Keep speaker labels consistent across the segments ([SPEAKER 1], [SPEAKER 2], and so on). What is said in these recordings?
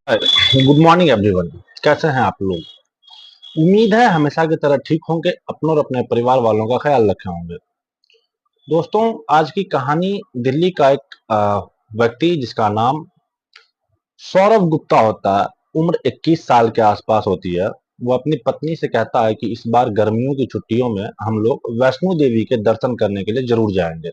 [SPEAKER 1] Good morning everyone. कैसे हैं आप लोग? उम्मीद है हमेशा की तरह ठीक होंगे, अपनों और अपने परिवार वालों का ख्याल रखे होंगे। दोस्तों, आज की कहानी दिल्ली का एक व्यक्ति जिसका नाम सौरभ गुप्ता होता है। उम्र 21 साल के आसपास होती है। वो अपनी पत्नी से कहता है कि इस बार गर्मियों की छुट्टियों में हम लोग वैष्णो देवी के दर्शन करने के लिए जरूर जाएंगे।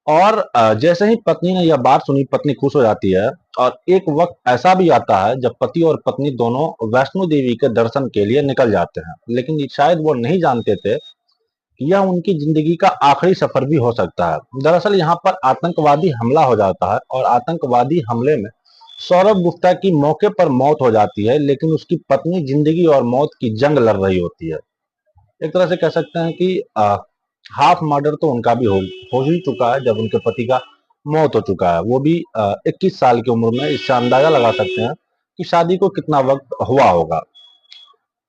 [SPEAKER 1] और जैसे ही पत्नी ने यह बात सुनी, पत्नी खुश हो जाती है। और एक वक्त ऐसा भी आता है जब पति और पत्नी दोनों वैष्णो देवी के दर्शन के लिए निकल जाते हैं, लेकिन ये शायद वो नहीं जानते थे कि यह उनकी जिंदगी का आखिरी सफर भी हो सकता है। दरअसल यहाँ पर आतंकवादी हमला हो जाता है और आतंकवादी हमले में सौरभ गुप्ता की मौके पर मौत हो जाती है, लेकिन उसकी पत्नी जिंदगी और मौत की जंग लड़ रही होती है। एक तरह से कह सकते हैं कि हाफ मर्डर तो उनका भी हो ही चुका है जब उनके पति का मौत हो चुका है, वो भी 21 साल की उम्र में। इससे अंदाजा लगा सकते हैं कि शादी को कितना वक्त हुआ होगा।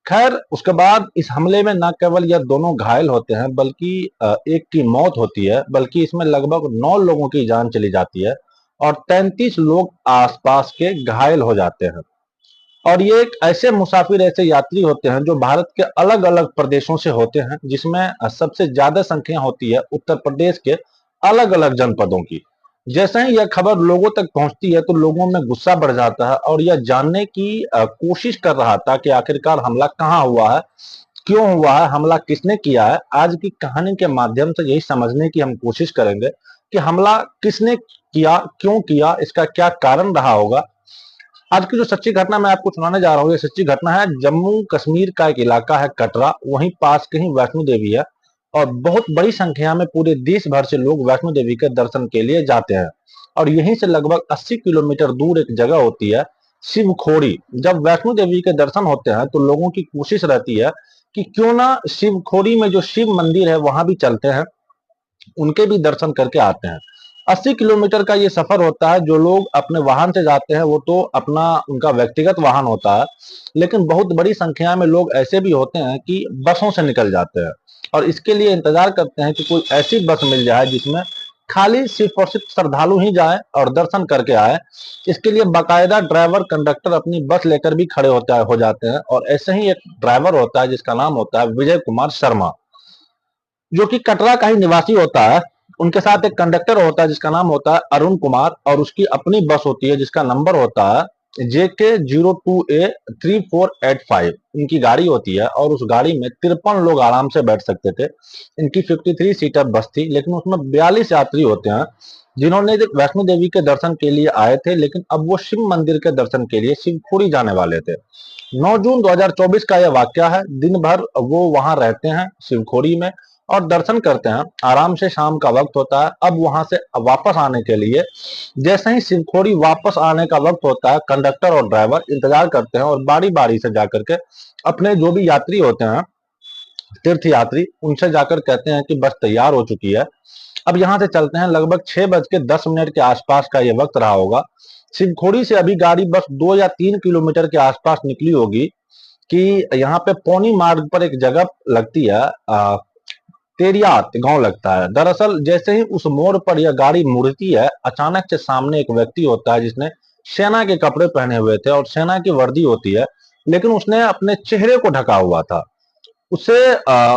[SPEAKER 1] खैर, उसके बाद इस हमले में न केवल यह दोनों घायल होते हैं, बल्कि एक की मौत होती है, बल्कि इसमें लगभग 9 लोगों की जान चली जाती है और 33 लोग आसपास के घायल हो जाते हैं। और ये एक ऐसे मुसाफिर, ऐसे यात्री होते हैं जो भारत के अलग अलग प्रदेशों से होते हैं, जिसमें सबसे ज्यादा संख्या होती है उत्तर प्रदेश के अलग अलग जनपदों की। जैसे ही यह खबर लोगों तक पहुंचती है तो लोगों में गुस्सा बढ़ जाता है और यह जानने की कोशिश कर रहा था कि आखिरकार हमला कहाँ हुआ है, क्यों हुआ है, हमला किसने किया है। आज की कहानी के माध्यम से यही समझने की हम कोशिश करेंगे कि हमला किसने किया, क्यों किया, इसका क्या कारण रहा होगा। आज की जो सच्ची घटना मैं आपको सुनाने जा रहा हूँ, ये सच्ची घटना है। जम्मू कश्मीर का एक इलाका है कटरा, वहीं पास कहीं वैष्णो देवी है। और बहुत बड़ी संख्या में पूरे देश भर से लोग वैष्णो देवी के दर्शन के लिए जाते हैं। और यहीं से लगभग 80 किलोमीटर दूर एक जगह होती है शिवखोड़ी। जब वैष्णो देवी के दर्शन होते हैं तो लोगों की कोशिश रहती है कि क्यों ना शिवखोड़ी में जो शिव मंदिर है वहां भी चलते हैं, उनके भी दर्शन करके आते हैं। 80 किलोमीटर का ये सफर होता है। जो लोग अपने वाहन से जाते हैं वो तो अपना उनका व्यक्तिगत वाहन होता है, लेकिन बहुत बड़ी संख्या में लोग ऐसे भी होते हैं कि बसों से निकल जाते हैं और इसके लिए इंतजार करते हैं कि कोई ऐसी बस मिल जाए जिसमें खाली सिर्फ और सिर्फ श्रद्धालु ही जाए और दर्शन करके आए। इसके लिए बाकायदा ड्राइवर कंडक्टर अपनी बस लेकर भी खड़े हो जाते हैं। और ऐसे ही एक ड्राइवर होता है जिसका नाम होता है विजय कुमार शर्मा, जो कि कटरा का ही निवासी होता है। उनके साथ एक कंडक्टर होता है जिसका नाम होता है अरुण कुमार, और उसकी अपनी बस होती है जिसका नंबर होता है JK02A3485। इनकी गाड़ी होती है और उस गाड़ी में 53 लोग आराम से बैठ सकते थे। इनकी 53 सीटर बस थी, लेकिन उसमें 42 यात्री होते हैं जिन्होंने वैष्णो देवी के दर्शन के लिए आए थे, लेकिन अब वो शिव मंदिर के दर्शन के लिए शिवखोड़ी जाने वाले थे। 9 जून 2024 का यह वाक्य है। दिन भर वो वहां रहते हैं शिवखोड़ी में और दर्शन करते हैं। आराम से शाम का वक्त होता है। अब वहां से वापस आने के लिए जैसे ही शिवखोड़ी वापस आने का वक्त होता है, कंडक्टर और ड्राइवर इंतजार करते हैं और बारी बारी से जाकर के अपने जो भी यात्री होते हैं, तीर्थ यात्री, उनसे जाकर कहते हैं कि बस तैयार हो चुकी है, अब यहाँ से चलते हैं। लगभग 6:10 के आसपास का ये वक्त रहा होगा। शिवखोड़ी से अभी गाड़ी बस 2 या 3 किलोमीटर के आसपास निकली होगी कि यहाँ पे पौनी मार्ग पर एक जगह लगती है, तेरियात गांव लगता है। दरअसल जैसे ही उस मोड़ पर यह गाड़ी मुड़ती है, अचानक से सामने एक व्यक्ति होता है जिसने सेना के कपड़े पहने हुए थे और सेना की वर्दी होती है, लेकिन उसने अपने चेहरे को ढका हुआ था। उसे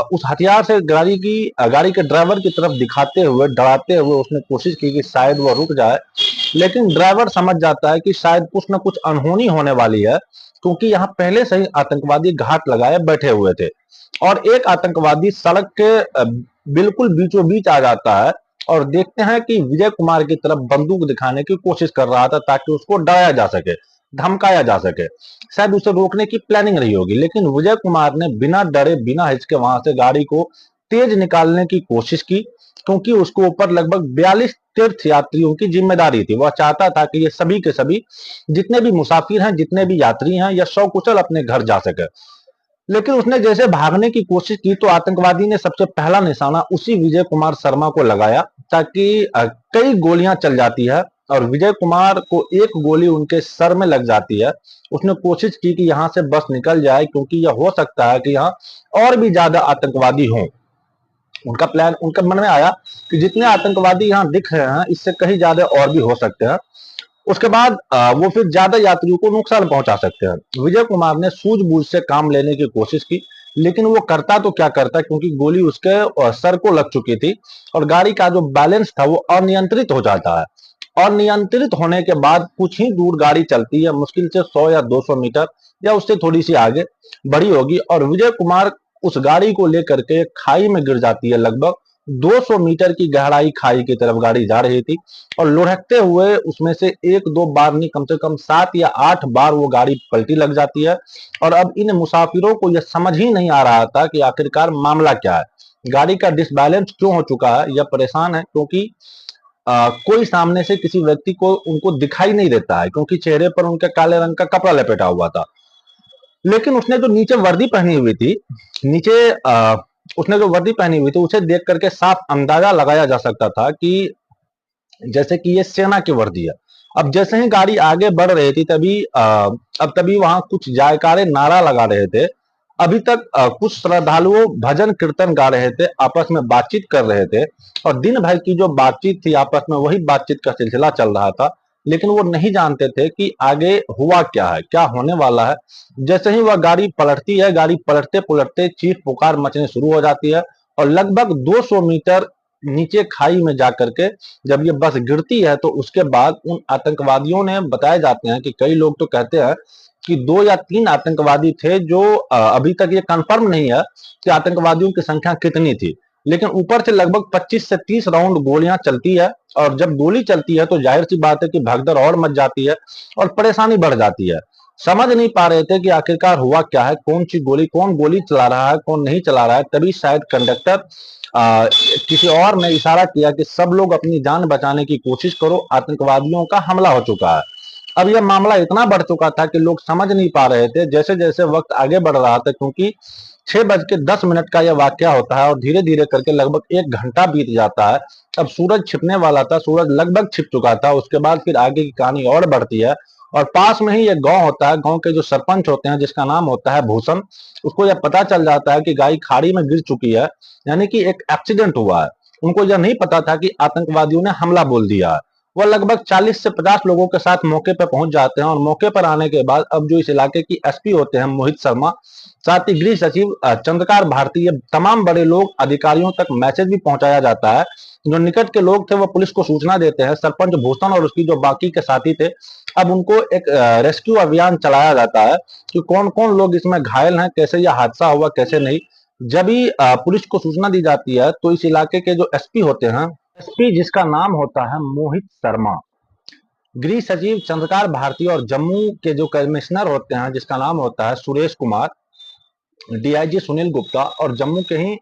[SPEAKER 1] उस हथियार से गाड़ी के ड्राइवर की तरफ दिखाते हुए, डराते हुए उसने कोशिश की कि शायद वो रुक जाए, लेकिन ड्राइवर समझ जाता है कि शायद कुछ न कुछ अनहोनी होने वाली है, क्योंकि यहाँ पहले से ही आतंकवादी घात लगाए बैठे हुए थे। और एक आतंकवादी सड़क के बिल्कुल बीचों बीच आ जाता है और देखते हैं कि विजय कुमार की तरफ बंदूक दिखाने की कोशिश कर रहा था ताकि उसको डराया जा सके, धमकाया जा सके। शायद उसे रोकने की प्लानिंग रही होगी, लेकिन विजय कुमार ने बिना डरे, बिना हिचके वहां से गाड़ी को तेज निकालने की कोशिश की, क्योंकि उसके ऊपर लगभग 42 तीर्थ यात्रियों की जिम्मेदारी थी। वह चाहता था कि ये सभी के सभी जितने भी मुसाफिर हैं, जितने भी यात्री हैं, यह सकुशल अपने घर जा सके। लेकिन उसने जैसे भागने की कोशिश की तो आतंकवादी ने सबसे पहला निशाना उसी विजय कुमार शर्मा को लगाया, ताकि कई गोलियां चल जाती है और विजय कुमार को एक गोली उनके सर में लग जाती है। उसने कोशिश की कि यहां से बस निकल जाए, क्योंकि यह हो सकता है कि यहाँ और भी ज्यादा आतंकवादी हों। उनका प्लान, उनके मन में आया कि जितने आतंकवादी यहाँ दिख रहे हैं इससे कहीं ज्यादा और भी हो सकते हैं। उसके बाद वो फिर ज्यादा यात्रियों को नुकसान पहुंचा सकते हैं। विजय कुमार ने सूझबूझ से काम लेने की कोशिश की, लेकिन वो करता तो क्या करता, क्योंकि गोली उसके सर को लग चुकी थी और गाड़ी का जो बैलेंस था वो अनियंत्रित हो जाता है। अनियंत्रित होने के बाद कुछ ही दूर गाड़ी चलती है, मुश्किल से 100 या 200 मीटर या उससे थोड़ी सी आगे बढ़ी होगी, और विजय कुमार उस गाड़ी को लेकर के खाई में गिर जाती है। लगभग 200 मीटर की गहराई खाई की तरफ गाड़ी जा रही थी और लुढ़कते हुए उसमें से एक दो बार नहीं, कम से कम 7 या 8 बार वो गाड़ी पलटी लग जाती है। और अब इन मुसाफिरों को यह समझ ही नहीं आ रहा था कि आखिरकार मामला क्या है, गाड़ी का डिसबैलेंस क्यों हो चुका है। यह परेशान है क्योंकि कोई सामने से किसी व्यक्ति को उनको दिखाई नहीं देता है, क्योंकि चेहरे पर उनके काले रंग का कपड़ा लपेटा हुआ था। लेकिन उसने जो नीचे वर्दी पहनी हुई थी, नीचे उसने जो वर्दी पहनी हुई थी उसे देख करके साफ अंदाजा लगाया जा सकता था कि जैसे कि ये सेना की वर्दी है। अब जैसे ही गाड़ी आगे बढ़ रही थी तभी अब तभी वहां कुछ जायकारे नारा लगा रहे थे। अभी तक कुछ श्रद्धालुओं भजन कीर्तन गा रहे थे, आपस में बातचीत कर रहे थे, और दिन भर की जो बातचीत थी आपस में वही बातचीत का सिलसिला चल रहा था। लेकिन वो नहीं जानते थे कि आगे हुआ क्या है, क्या होने वाला है। जैसे ही वह गाड़ी पलटती है, गाड़ी पलटते पलटते चीख पुकार मचने शुरू हो जाती है, और लगभग 200 मीटर नीचे खाई में जाकर के जब ये बस गिरती है तो उसके बाद उन आतंकवादियों ने, बताए जाते हैं कि कई लोग तो कहते हैं कि 2 या 3 आतंकवादी थे, जो अभी तक ये कंफर्म नहीं है कि आतंकवादियों की संख्या कितनी थी। लेकिन ऊपर से लगभग 25 से 30 राउंड गोलियां चलती है, और जब गोली चलती है तो जाहिर सी बात है कि भगदड़ और मच जाती है और परेशानी बढ़ जाती है। समझ नहीं पा रहे थे कि आखिरकार हुआ क्या है, कौन सी गोली, कौन गोली चला रहा है, कौन नहीं चला रहा है। तभी शायद कंडक्टर किसी और ने इशारा किया कि सब लोग अपनी जान बचाने की कोशिश करो, आतंकवादियों का हमला हो चुका है। अब यह मामला इतना बढ़ चुका था कि लोग समझ नहीं पा रहे थे। जैसे जैसे वक्त आगे बढ़ रहा था, क्योंकि 6:10 का यह वाक्य होता है और धीरे धीरे करके लगभग 1 घंटा बीत जाता है। अब सूरज छिपने वाला था, सूरज लगभग छिप चुका था। उसके बाद फिर आगे की कहानी और बढ़ती है, और पास में ही एक गांव होता है। गांव के जो सरपंच होते हैं, जिसका नाम होता है भूषण, उसको यह पता चल जाता है कि गाय खाड़ी में गिर चुकी है, यानी कि एक एक्सीडेंट हुआ है। उनको यह नहीं पता था कि आतंकवादियों ने हमला बोल दिया है। वह लगभग 40 से 50 लोगों के साथ मौके पर पहुंच जाते हैं, और मौके पर आने के बाद अब जो इस इलाके की एसपी होते हैं मोहित शर्मा, साथ ही गृह सचिव चंद्रकार भारती, ये तमाम बड़े लोग अधिकारियों तक मैसेज भी पहुंचाया जाता है। जो निकट के लोग थे वो पुलिस को सूचना देते हैं। सरपंच भूषण और उसकी जो बाकी के साथी थे, अब उनको एक रेस्क्यू अभियान चलाया जाता है कि कौन कौन लोग इसमें घायल हैं, कैसे यह हादसा हुआ, कैसे नहीं। जब भी पुलिस को सूचना दी जाती है तो इस इलाके के जो एसपी होते हैं, एसपी जिसका नाम होता है मोहित शर्मा, गृह सचिव चंद्रकार भारती, और जम्मू के जो कमिश्नर होते हैं जिसका नाम होता है सुरेश कुमार, डीआईजी सुनील गुप्ता, और जम्मू के ही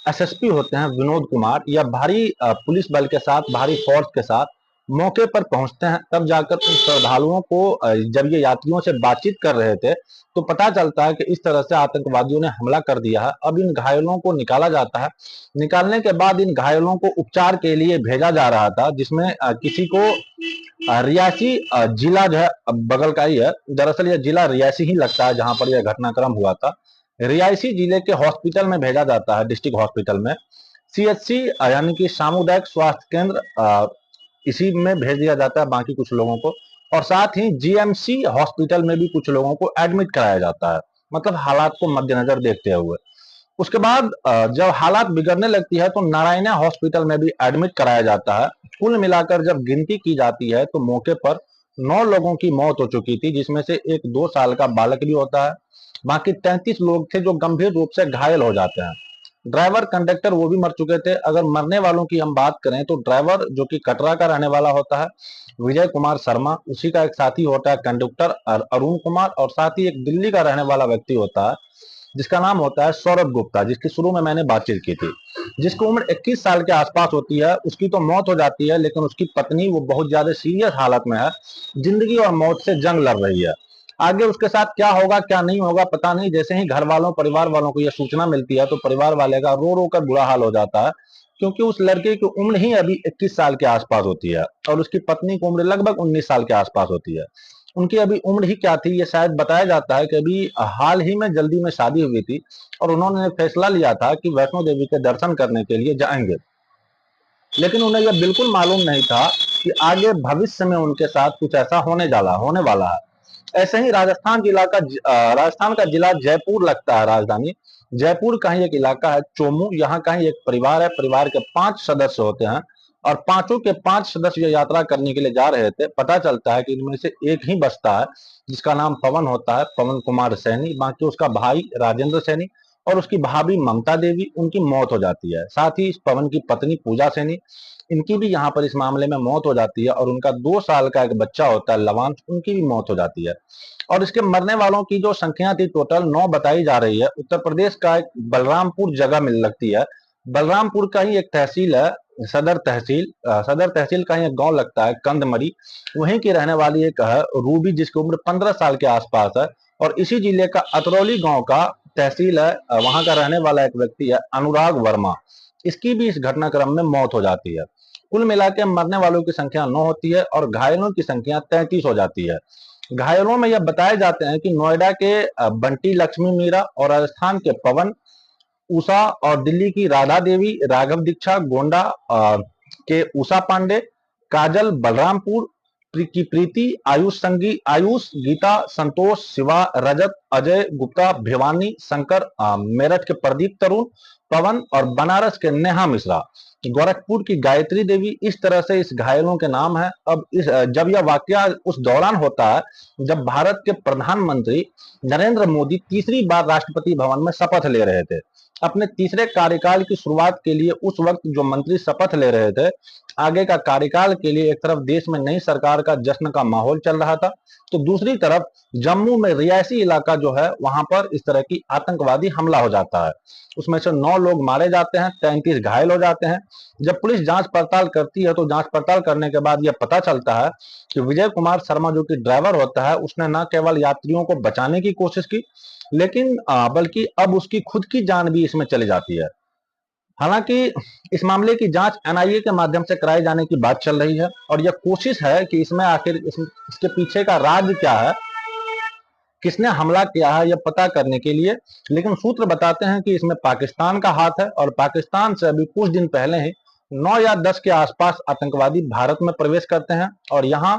[SPEAKER 1] एसएसपी होते हैं विनोद कुमार, या भारी पुलिस बल के साथ, भारी फोर्स के साथ मौके पर पहुंचते हैं। तब जाकर उन श्रद्धालुओं को, जब ये यात्रियों से बातचीत कर रहे थे तो पता चलता है कि इस तरह से आतंकवादियों ने हमला कर दिया है। अब इन घायलों को निकाला जाता है। निकालने के बाद इन घायलों को उपचार के लिए भेजा जा रहा था, जिसमें किसी को रियासी जिला जो है बगल का ही है, दरअसल यह जिला रियासी ही लगता है जहां पर यह घटनाक्रम हुआ था। रियासी जिले के हॉस्पिटल में भेजा जाता है, डिस्ट्रिक्ट हॉस्पिटल में, सीएचसी यानी कि सामुदायिक स्वास्थ्य केंद्र, इसी में भेज दिया जाता है बाकी कुछ लोगों को। और साथ ही जीएमसी हॉस्पिटल में भी कुछ लोगों को एडमिट कराया जाता है, मतलब हालात को मद्देनजर देखते हुए। उसके बाद जब हालात बिगड़ने लगती है तो नारायणा हॉस्पिटल में भी एडमिट कराया जाता है। कुल मिलाकर जब गिनती की जाती है तो मौके पर 9 लोगों की मौत हो चुकी थी, जिसमें से एक 2 साल का बालक भी होता है। बाकी 33 लोग थे जो गंभीर रूप से घायल हो जाते हैं। ड्राइवर कंडक्टर वो भी मर चुके थे। अगर मरने वालों की हम बात करें तो ड्राइवर जो कि कटरा का रहने वाला होता है विजय कुमार शर्मा, उसी का एक साथी होता है कंडक्टर अरुण कुमार, और साथ ही एक दिल्ली का रहने वाला व्यक्ति होता है जिसका नाम होता है सौरभ गुप्ता, जिसकी शुरू में मैंने बातचीत की थी, जिसकी उम्र 21 साल के आसपास होती है। उसकी तो मौत हो जाती है, लेकिन उसकी पत्नी वो बहुत ज्यादा सीरियस हालत में है, जिंदगी और मौत से जंग लड़ रही है। आगे उसके साथ क्या होगा क्या नहीं होगा पता नहीं। जैसे ही घर वालों, परिवार वालों को यह सूचना मिलती है तो परिवार वाले का रो रो कर बुरा हाल हो जाता है, क्योंकि उस लड़के की उम्र ही अभी 21 साल के आसपास होती है और उसकी पत्नी की उम्र लगभग 19 साल के आसपास होती है। उनकी अभी उम्र ही क्या थी, ये शायद बताया जाता है कि अभी हाल ही में जल्दी में शादी हुई थी और उन्होंने फैसला लिया था कि वैष्णो देवी के दर्शन करने के लिए जाएंगे। लेकिन उन्हें यह बिल्कुल मालूम नहीं था कि आगे भविष्य में उनके साथ कुछ ऐसा होने वाला है। ऐसे ही राजस्थान का जिला जयपुर लगता है राजधानी। जयपुर का ही एक इलाका है चोमू, यहाँ का ही एक परिवार है। परिवार के 5 सदस्य होते हैं और पांचों के 5 सदस्य यात्रा करने के लिए जा रहे थे। पता चलता है कि इनमें से एक ही बचता है जिसका नाम पवन होता है, पवन कुमार सैनी। बाकी उसका भाई राजेंद्र सैनी और उसकी भाभी ममता देवी, उनकी मौत हो जाती है। साथ ही इस पवन की पत्नी पूजा सैनी, इनकी भी यहाँ पर इस मामले में मौत हो जाती है और उनका 2 साल का एक बच्चा होता है लवांश, उनकी भी मौत हो जाती है। और इसके मरने वालों की जो संख्या थी टोटल 9 बताई जा रही है। उत्तर प्रदेश का एक बलरामपुर जगह मिल लगती है, बलरामपुर का ही एक तहसील है, सदर तहसील का ही एक गांव लगता है कंदमरी, वहीं की रहने वाली एक है रूबी, जिसकी उम्र 15 साल के आसपास है। और इसी जिले का अतरौली गांव का तहसील है, वहां का रहने वाला एक व्यक्ति है अनुराग वर्मा, इसकी भी इस घटनाक्रम में मौत हो जाती है। कुल मिला के मरने वालों की संख्या 9 होती है और घायलों की संख्या 33 हो जाती है। घायलों में यह बताए जाते हैं कि नोएडा के बंटी लक्ष्मी मीरा और राजस्थान के पवन, उषा और दिल्ली की राधा देवी, राघव दीक्षा, गोंडा के उषा पांडे, काजल बलरामपुर की प्रीति, आयुष गीता, संतोष, शिवा, रजत, अजय गुप्ता, भिवानी शंकर, मेरठ के प्रदीप तरुण, पवन और बनारस के नेहा मिश्रा, गोरखपुर की गायत्री देवी। इस तरह से इस घायलों के नाम है। अब जब यह वाकया उस दौरान होता है जब भारत के प्रधानमंत्री नरेंद्र मोदी तीसरी बार राष्ट्रपति भवन में शपथ ले रहे थे। अपने तीसरे कार्यकाल की शुरुआत के लिए उस वक्त जो मंत्री शपथ ले रहे थे, आगे का कार्यकाल के लिए एक तरफ देश में नई सरकार का जश्न का माहौल चल रहा था, तो दूसरी तरफ जम्मू में रियासी इलाका जो है वहां पर इस तरह की आतंकवादी हमला हो जाता है। उसमें से 9 लोग मारे जाते हैं, 33 घायल हो जाते हैं। जब पुलिस जांच पड़ताल करती है तो जांच पड़ताल करने के बाद यह पता चलता है कि विजय कुमार शर्मा जो कि ड्राइवर होता है, उसने न केवल यात्रियों को बचाने की कोशिश की, लेकिन बल्कि अब उसकी खुद की जान भी इसमें चली जाती है। हालांकि इस मामले की जांच एनआईए के माध्यम से कराए जाने की बात चल रही है और यह कोशिश है कि इसमें आखिर इसके पीछे का राज क्या है, किसने हमला किया है, यह पता करने के लिए। लेकिन सूत्र बताते हैं कि इसमें पाकिस्तान का हाथ है और पाकिस्तान से अभी कुछ दिन पहले ही 9 या 10 के आसपास आतंकवादी भारत में प्रवेश करते हैं और यहाँ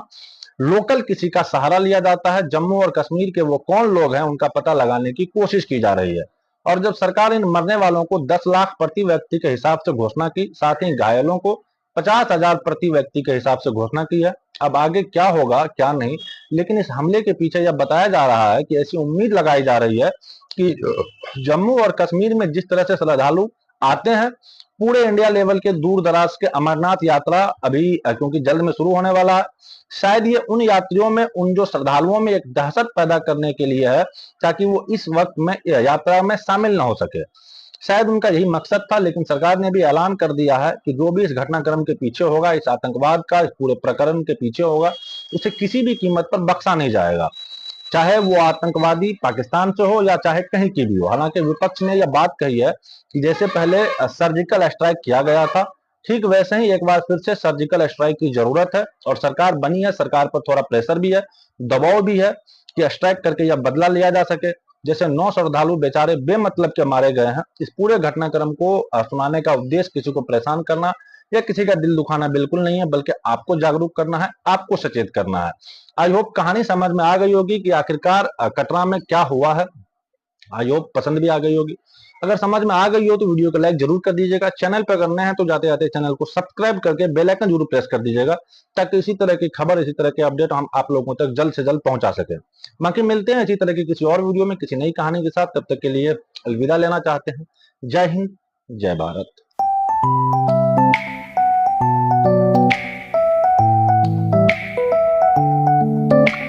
[SPEAKER 1] लोकल किसी का सहारा लिया जाता है। जम्मू और कश्मीर के वो कौन लोग हैं उनका पता लगाने की कोशिश की जा रही है। और जब सरकार इन मरने वालों को 10 लाख प्रति व्यक्ति के हिसाब से घोषणा की, साथ ही घायलों को 50,000 प्रति व्यक्ति के हिसाब से घोषणा की है। अब आगे क्या होगा क्या नहीं, लेकिन इस हमले के पीछे यह बताया जा रहा है कि ऐसी उम्मीद लगाई जा रही है कि जम्मू और कश्मीर में जिस तरह से श्रद्धालु आते हैं, पूरे इंडिया लेवल के दूर दराज के अमरनाथ यात्रा अभी क्योंकि जल्द में शुरू होने वाला है, शायद ये उन यात्रियों में, उन जो श्रद्धालुओं में एक दहशत पैदा करने के लिए है ताकि वो इस वक्त में यात्रा में शामिल ना हो सके। शायद उनका यही मकसद था। लेकिन सरकार ने भी ऐलान कर दिया है कि जो भी इस घटनाक्रम के पीछे होगा, इस आतंकवाद का, इस पूरे प्रकरण के पीछे होगा, उसे किसी भी कीमत पर बख्शा नहीं जाएगा, चाहे वो आतंकवादी पाकिस्तान से हो या चाहे कहीं की भी हो। हालांकि विपक्ष ने यह बात कही है कि जैसे पहले सर्जिकल स्ट्राइक किया गया था, ठीक वैसे ही एक बार फिर से सर्जिकल स्ट्राइक की जरूरत है और सरकार बनी है, सरकार पर थोड़ा प्रेशर भी है, दबाव भी है कि स्ट्राइक करके यह बदला लिया जा सके। जैसे 9 श्रद्धालु बेचारे बेमतलब के मारे गए हैं, इस पूरे घटनाक्रम को सुनाने का उद्देश्य किसी को परेशान करना या किसी का दिल दुखाना बिल्कुल नहीं है, बल्कि आपको जागरूक करना है, आपको सचेत करना है। आई होप कहानी समझ में आ गई होगी कि आखिरकार कटरा में क्या हुआ है। आई होप पसंद भी आ गई होगी। अगर समझ में आ गई हो तो वीडियो को लाइक जरूर कर दीजिएगा। चैनल पर करने हैं तो जाते जाते चैनल को सब्सक्राइब करके बेल आइकन जरूर प्रेस कर दीजिएगा, ताकि इसी तरह की खबर, इसी तरह के अपडेट हम आप लोगों तक जल्द से जल्द पहुंचा सके। बाकी मिलते हैं इसी तरह की किसी और वीडियो में किसी नई कहानी के साथ। तब तक के लिए अलविदा लेना चाहते हैं। जय हिंद, जय भारत।